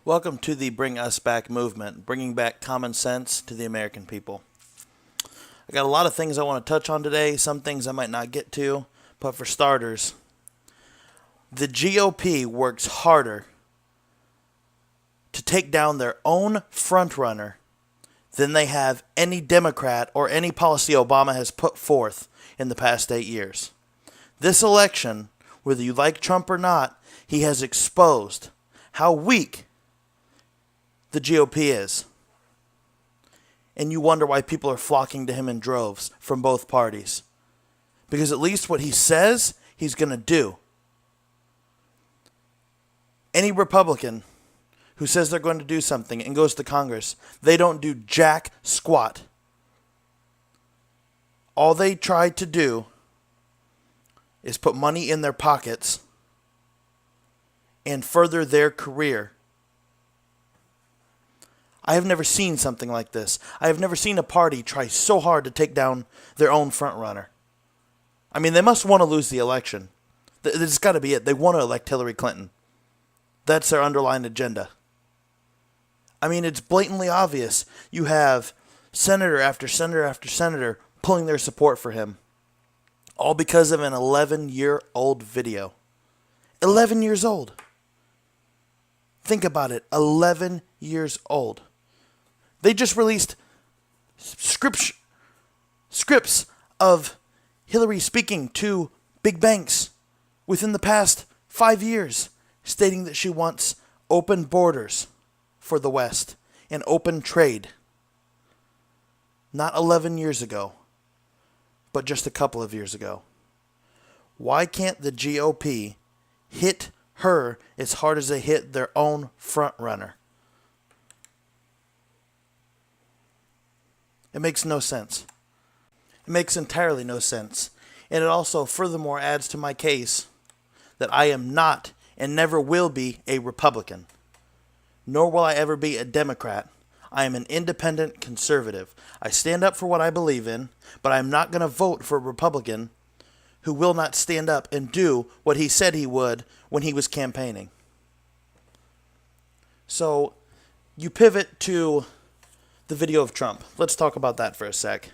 Welcome to the Bring Us Back movement, bringing back common sense to the American people. I got a lot of things I want to touch on today, some things I might not get to, but for starters, the GOP works harder to take down their own frontrunner than they have any Democrat or any policy Obama has put forth in the past 8 years. This election, whether you like Trump or not, he has exposed how weak the GOP is. And you wonder why people are flocking to him in droves from both parties. Because at least what he says, he's going to do. Any Republican who says they're going to do something and goes to Congress, they don't do jack squat. All they try to do is put money in their pockets and further their career. I have never seen something like this. I have never seen a party try so hard to take down their own frontrunner. I mean, they must want to lose the election. That's got to be it. They want to elect Hillary Clinton. That's their underlying agenda. I mean, it's blatantly obvious. You have senator after senator after senator pulling their support for him. All because of an 11-year-old video. 11 years old. Think about it. 11 years old. They just released scripts of Hillary speaking to big banks within the past 5 years, stating that she wants open borders for the West and open trade. Not 11 years ago, but just a couple of years ago. Why can't the GOP hit her as hard as they hit their own frontrunner? It makes no sense. It makes entirely no sense. And it also furthermore adds to my case that I am not and never will be a Republican. Nor will I ever be a Democrat. I am an independent conservative. I stand up for what I believe in, but I'm not going to vote for a Republican who will not stand up and do what he said he would when he was campaigning. So, you pivot to the video of Trump. Let's talk about that for a sec.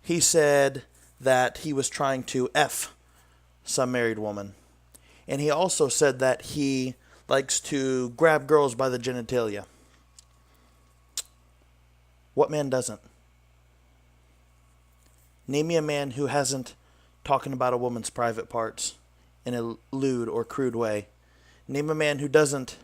He said that he was trying to F some married woman. And he also said that he likes to grab girls by the genitalia. What man doesn't? Name me a man who hasn't talking about a woman's private parts in a lewd or crude way. Name a man who doesn't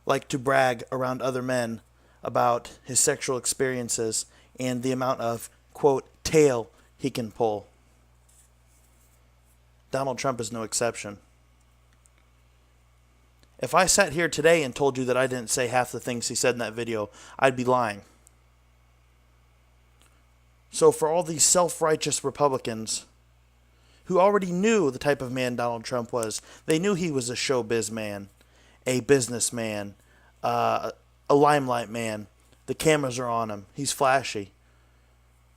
like to brag around other men about his sexual experiences and the amount of, quote, tail he can pull. Donald Trump is no exception. If I sat here today and told you that I didn't say half the things he said in that video, I'd be lying. So for all these self-righteous Republicans who already knew the type of man Donald Trump was, they knew he was a showbiz man, a businessman, a limelight man. The cameras are on him. He's flashy.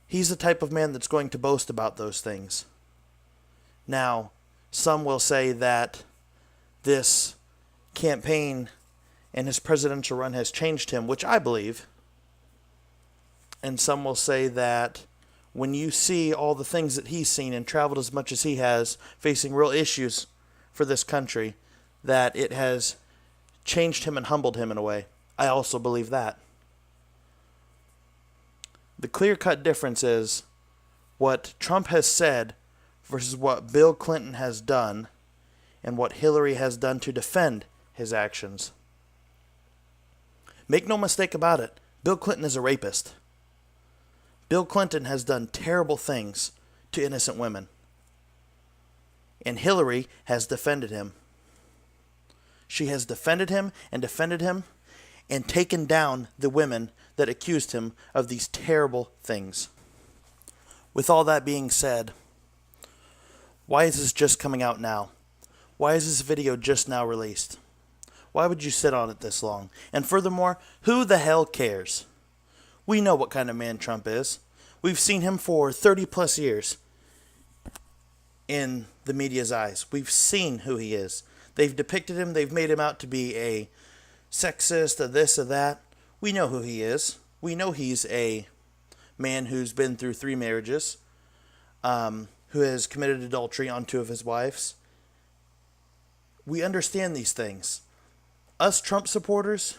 He's the type of man that's going to boast about those things. Now, some will say that this campaign and his presidential run has changed him, which I believe. And some will say that when you see all the things that he's seen and traveled as much as he has, facing real issues for this country, that it has changed him and humbled him in a way. I also believe that. The clear-cut difference is what Trump has said versus what Bill Clinton has done and what Hillary has done to defend his actions. Make no mistake about it, Bill Clinton is a rapist. Bill Clinton has done terrible things to innocent women. And Hillary has defended him. She has defended him and taken down the women that accused him of these terrible things. With all that being said, why is this just coming out now? Why is this video just now released? Why would you sit on it this long? And furthermore, who the hell cares? We know what kind of man Trump is. We've seen him for 30 plus years in the media's eyes. We've seen who he is. They've depicted him. They've made him out to be a sexist, a this, or that. We know who he is. We know he's a man who's been through 3 marriages, who has committed adultery on 2 of his wives. We understand these things. Us Trump supporters,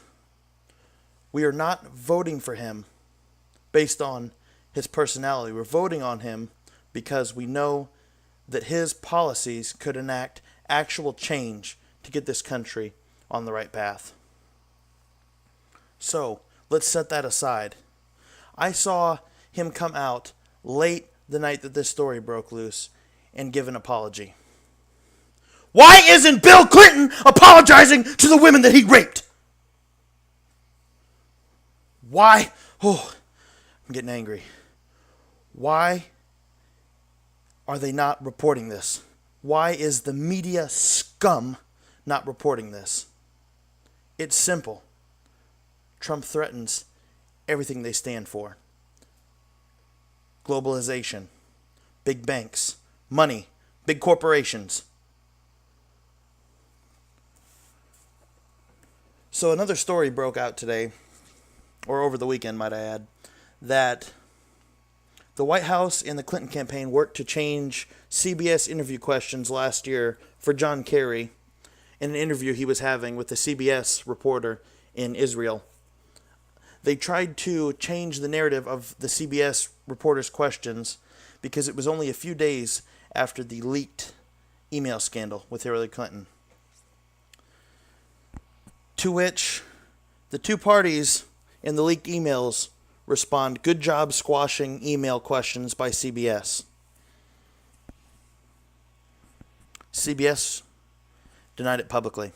we are not voting for him based on his personality. We're voting on him because we know that his policies could enact actual change to get this country on the right path. So, let's set that aside. I saw him come out late the night that this story broke loose and give an apology. Why isn't Bill Clinton apologizing to the women that he raped? Why? Oh, I'm getting angry. Why are they not reporting this? Why is the media scum not reporting this? It's simple. Trump threatens everything they stand for. Globalization, big banks, money, big corporations. So another story broke out today, or over the weekend, might I add, that the White House and the Clinton campaign worked to change CBS interview questions last year for John Kerry in an interview he was having with a CBS reporter in Israel. They tried to change the narrative of the CBS reporter's questions because it was only a few days after the leaked email scandal with Hillary Clinton. To which the 2 parties in the leaked emails respond, "Good job squashing email questions by CBS." CBS denied it publicly.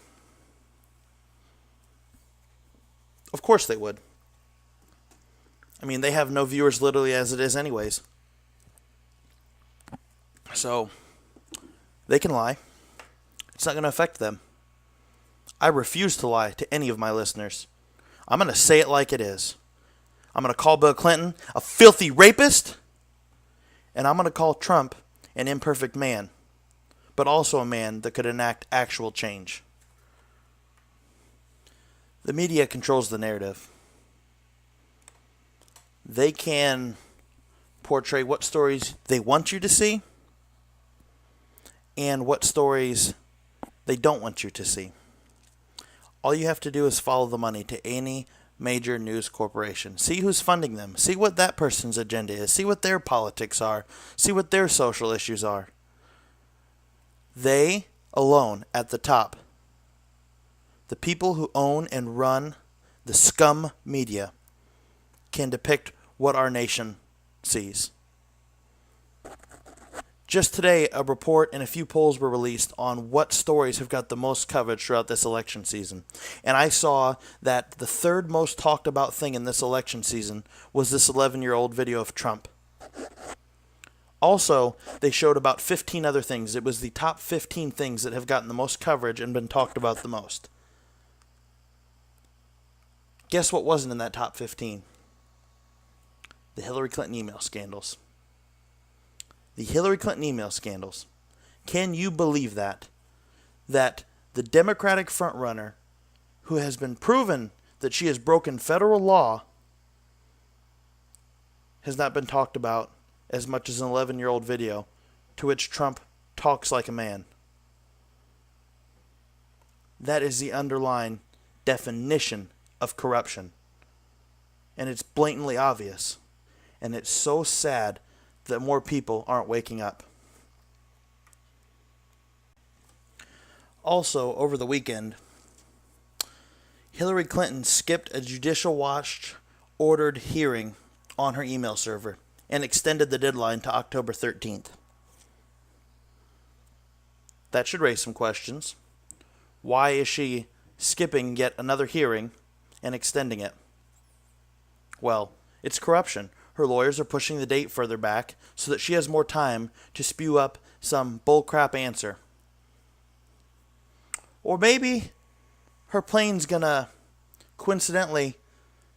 Of course they would. I mean, they have no viewers literally as it is anyways. So, they can lie. It's not going to affect them. I refuse to lie to any of my listeners. I'm going to say it like it is. I'm going to call Bill Clinton a filthy rapist, and I'm going to call Trump an imperfect man, but also a man that could enact actual change. The media controls the narrative. They can portray what stories they want you to see and what stories they don't want you to see. All you have to do is follow the money to any major news corporation. See who's funding them. See what that person's agenda is. See what their politics are. See what their social issues are. They alone at the top, the people who own and run the scum media, can depict what our nation sees. Just today, a report and a few polls were released on what stories have got the most coverage throughout this election season. And I saw that the 3rd most talked about thing in this election season was this 11-year-old video of Trump. Also, they showed about 15 other things. It was the top 15 things that have gotten the most coverage and been talked about the most. Guess what wasn't in that top 15? The Hillary Clinton email scandals. The Hillary Clinton email scandals. Can you believe that? That the Democratic frontrunner, who has been proven that she has broken federal law, has not been talked about as much as an 11-year-old video to which Trump talks like a man. That is the underlying definition of corruption. And it's blatantly obvious. And it's so sad that more people aren't waking up. Also, over the weekend, Hillary Clinton skipped a Judicial Watch ordered hearing on her email server and extended the deadline to October 13th. That should raise some questions. Why is she skipping yet another hearing and extending it? Well, it's corruption. Her lawyers are pushing the date further back so that she has more time to spew up some bullcrap answer. Or maybe her plane's gonna coincidentally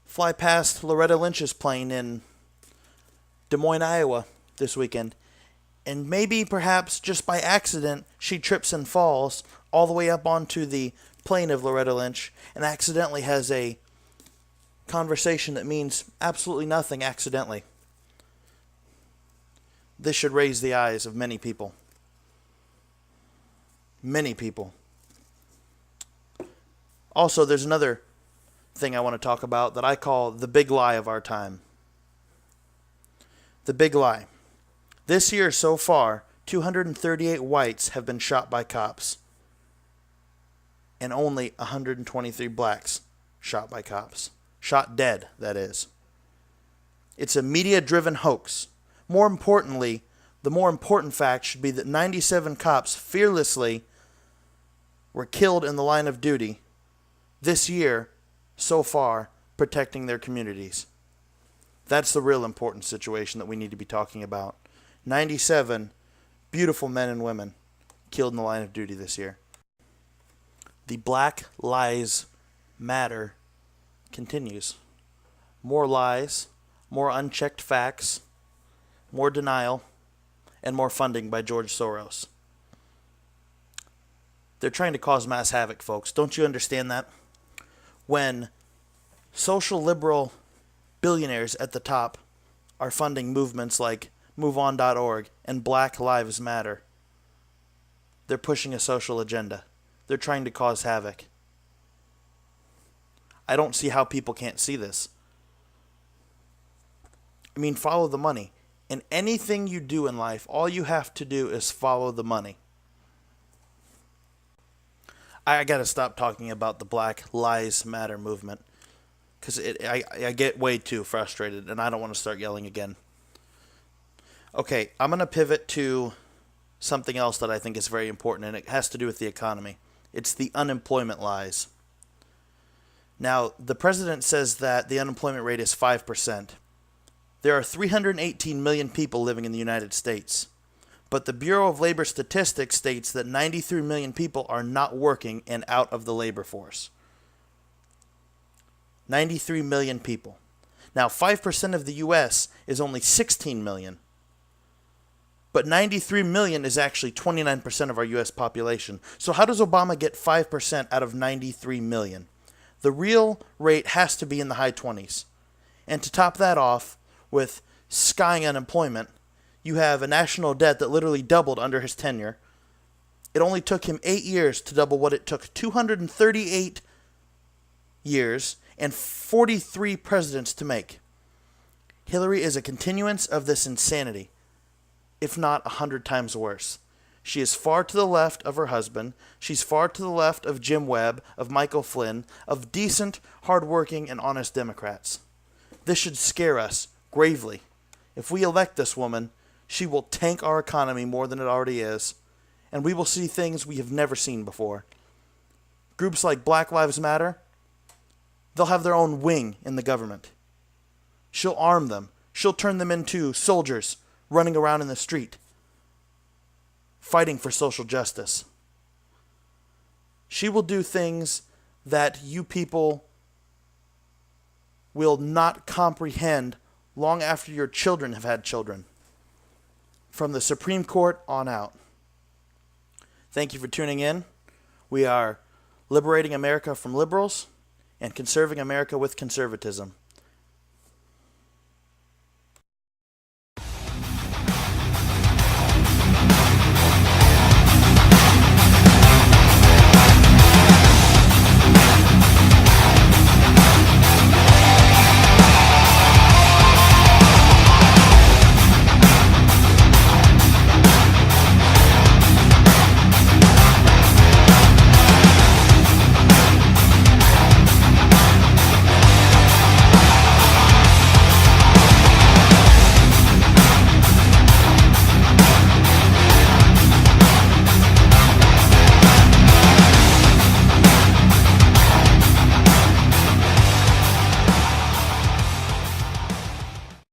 fly past Loretta Lynch's plane in Des Moines, Iowa this weekend. And maybe, perhaps, just by accident, she trips and falls all the way up onto the playing of Loretta Lynch and accidentally has a conversation that means absolutely nothing accidentally. This should raise the eyes of many people. Many people. Also, there's another thing I want to talk about that I call the big lie of our time. The big lie. This year so far, 238 whites have been shot by cops. And only 123 blacks shot by cops. Shot dead, that is. It's a media-driven hoax. More importantly, the more important fact should be that 97 cops fearlessly were killed in the line of duty this year, so far, protecting their communities. That's the real important situation that we need to be talking about. 97 beautiful men and women killed in the line of duty this year. The Black Lives Matter continues. More lies, more unchecked facts, more denial, and more funding by George Soros. They're trying to cause mass havoc, folks. Don't you understand that? When social liberal billionaires at the top are funding movements like MoveOn.org and Black Lives Matter, they're pushing a social agenda. They're trying to cause havoc. I don't see how people can't see this. I mean, follow the money. In anything you do in life, all you have to do is follow the money. I got to stop talking about the Black Lives Matter movement because I get way too frustrated and I don't want to start yelling again. Okay, I'm going to pivot to something else that I think is very important, and it has to do with the economy. It's the unemployment lies. Now, the president says that the unemployment rate is 5%. There are 318 million people living in the United States. But the Bureau of Labor Statistics states that 93 million people are not working and out of the labor force. 93 million people. Now, 5% of the U.S. is only 16 million. But 93 million is actually 29% of our U.S. population. So how does Obama get 5% out of 93 million? The real rate has to be in the high 20s. And to top that off with skying unemployment, you have a national debt that literally doubled under his tenure. It only took him 8 years to double what it took 238 years and 43 presidents to make. Hillary is a continuance of this insanity, if not 100 times worse. She is far to the left of her husband. She's far to the left of Jim Webb, of Michael Flynn, of decent, hardworking, and honest Democrats. This should scare us gravely. If we elect this woman, she will tank our economy more than it already is, and we will see things we have never seen before. Groups like Black Lives Matter, they'll have their own wing in the government. She'll arm them. She'll turn them into soldiers running around in the street, fighting for social justice. She will do things that you people will not comprehend long after your children have had children. From the Supreme Court on out. Thank you for tuning in. We are liberating America from liberals and conserving America with conservatism.